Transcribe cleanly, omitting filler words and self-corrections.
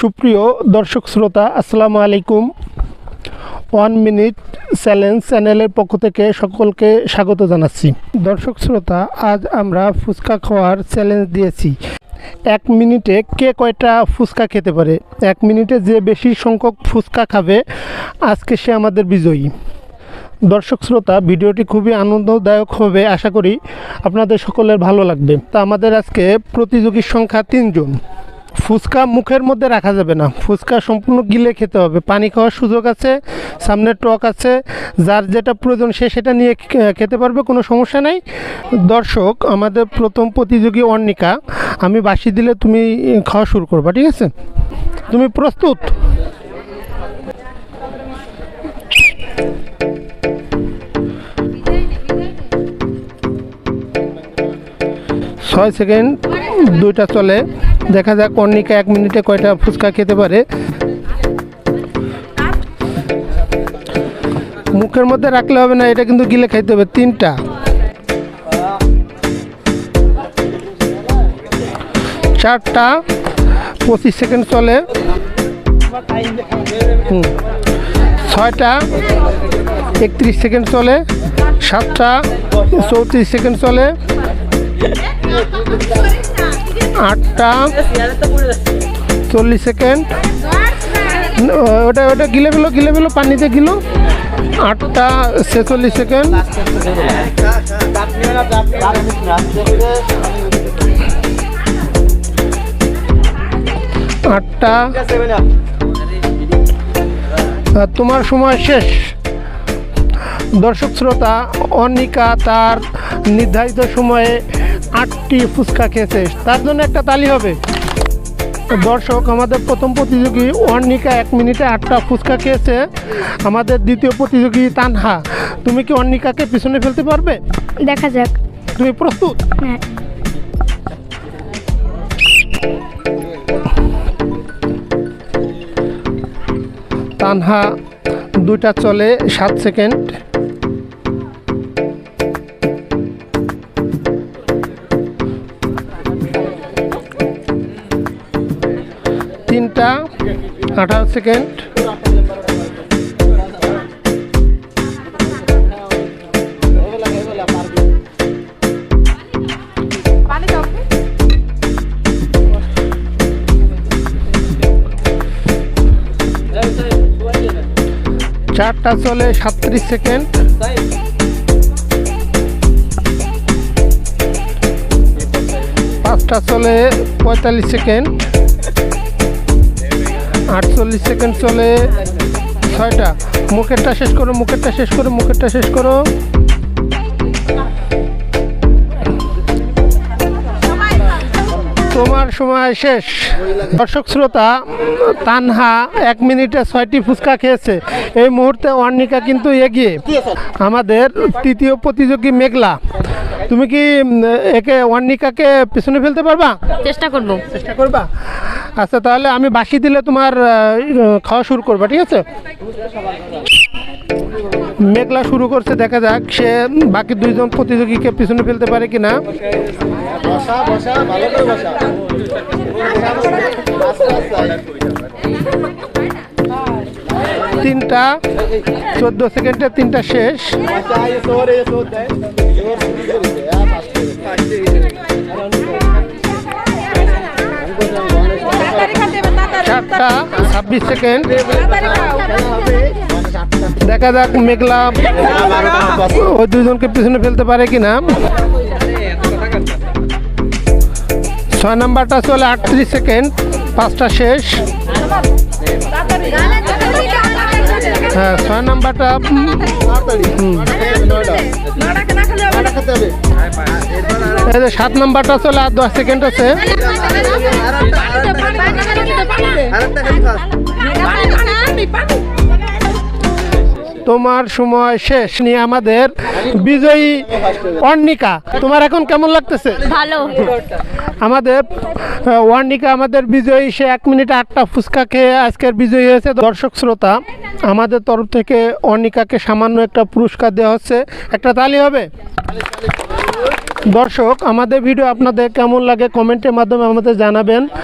সুপ্রিয় দর্শক শ্রোতা, আসসালামু আলাইকুম। 1 মিনিট চ্যালেঞ্জ চ্যানেলের পক্ষ থেকে সকলকে স্বাগত জানাচ্ছি। দর্শক শ্রোতা, আজ আমরা ফুচকা খাওয়ার চ্যালেঞ্জ দিয়েছি। 1 মিনিটে কে কয়টা ফুচকা খেতে পারে, 1 মিনিটে যে বেশি সংখ্যক ফুচকা খাবে আজকে সে আমাদের বিজয়ী। দর্শক শ্রোতা, ভিডিওটি খুবই আনন্দদায়ক হবে, আশা করি আপনাদের সকলের ভালো লাগবে। তা আমাদের আজকে প্রতিযোগীর সংখ্যা 3 জন। ফুচকা মুখের মধ্যে রাখা যাবে না, ফুচকা সম্পূর্ণ গিলে খেতে হবে। পানি খাওয়ার সুযোগ আছে, সামনে টক আছে, যার যেটা প্রয়োজন সে সেটা নিয়ে খেতে পারবে, কোনো সমস্যা নেই। দর্শক, আমাদের প্রথম প্রতিযোগী অর্ণিকা, আমি বাঁশি দিলে তুমি খাওয়া শুরু করবা, ঠিক আছে? তুমি প্রস্তুত? 6 সেকেন্ড, 2টা চলে। দেখা যাক অর্ণিকা 1 মিনিটে কয়টা ফুচকা খেতে পারে। মুখের মধ্যে রাখলে হবে না, এটা কিন্তু গিলে খাইতে হবে। 3টা, 4টা, 25 সেকেন্ড চলে। 6টা, 31 সেকেন্ড চলে। 7টা, 34 সেকেন্ড চলে। 8টা, 40 সেকেন্ড। ওটা গিলে ফেলো, পানিতে গিলো। 8টা, 46 সেকেন্ড। 8টা, তোমার সময় শেষ। দর্শক শ্রোতা, অর্ণিকা তার নির্ধারিত সময়ে 8টি ফুচকা খেয়েছে, তার জন্য একটা তালি হবে। দর্শক, আমাদের প্রথম প্রতিযোগী অর্ণিকা 1 মিনিটে 8টা ফুচকা খেয়েছে। আমাদের দ্বিতীয় প্রতিযোগী তানহা, তুমি কি অর্ণিকাকে পিছনে ফেলতে পারবে? দেখা যাক। তুমি প্রস্তুত? হ্যাঁ। তানহা 2টা চলে, 7 সেকেন্ড। 3টা, 18 সেকেন্ড। 4টা চলে, 37 সেকেন্ড। 5টা চলে, 45 সেকেন্ড। 48 সেকেন্ড চলে। 6টা, মুখেরটা শেষ করো। তোমার সময় শেষ। দর্শক শ্রোতা, তানহা 1 মিনিটে 6টি ফুচকা খেয়েছে। এই মুহূর্তে অর্ণিকা কিন্তু এগিয়ে। আমাদের তৃতীয় প্রতিযোগী মেঘলা, তুমি কি অর্ণিকাকে পিছনে ফেলতে পারবা? চেষ্টা করবা? আচ্ছা, তাহলে আমি বাঁশি দিলে তোমার খাওয়া শুরু করবা, ঠিক আছে? মেঘলা শুরু করছে, দেখা যাক সে বাকি 2 জন প্রতিযোগীকে পিছনে ফেলতে পারে কিনা। 3টা, 14 সেকেন্ডে 3টা শেষ। 4টা, 26 সেকেন্ড। দেখা যাক মেঘলা ওই 2 জনকে পিছনে ফেলতে পারে কিনা। 6 নাম্বারটা চলে, 38 সেকেন্ড। 5টা শেষ। হ্যাঁ, 6 নাম্বারটা। 7 নাম্বারটা চলে, আর 10 সেকেন্ড আছে। তোমার সময় শেষ নিয়ে আমাদের বিজয়ী অর্ণিকা, তোমার এখন কেমন লাগতেছে? ভালো। আমাদের অর্ণিকা আমাদের বিজয়ী, সে 1 মিনিট 8টা ফুচকা খেয়ে আজকের বিজয়ী হয়েছে। দর্শক শ্রোতা, আমাদের তরফ থেকে অর্ণিকাকে সামান্য একটা পুরস্কার দেওয়া হচ্ছে, একটা তালি হবে। দর্শক, আমাদের ভিডিও আপনাদের কেমন লাগে কমেন্টের মাধ্যমে আমাদের জানাবেন।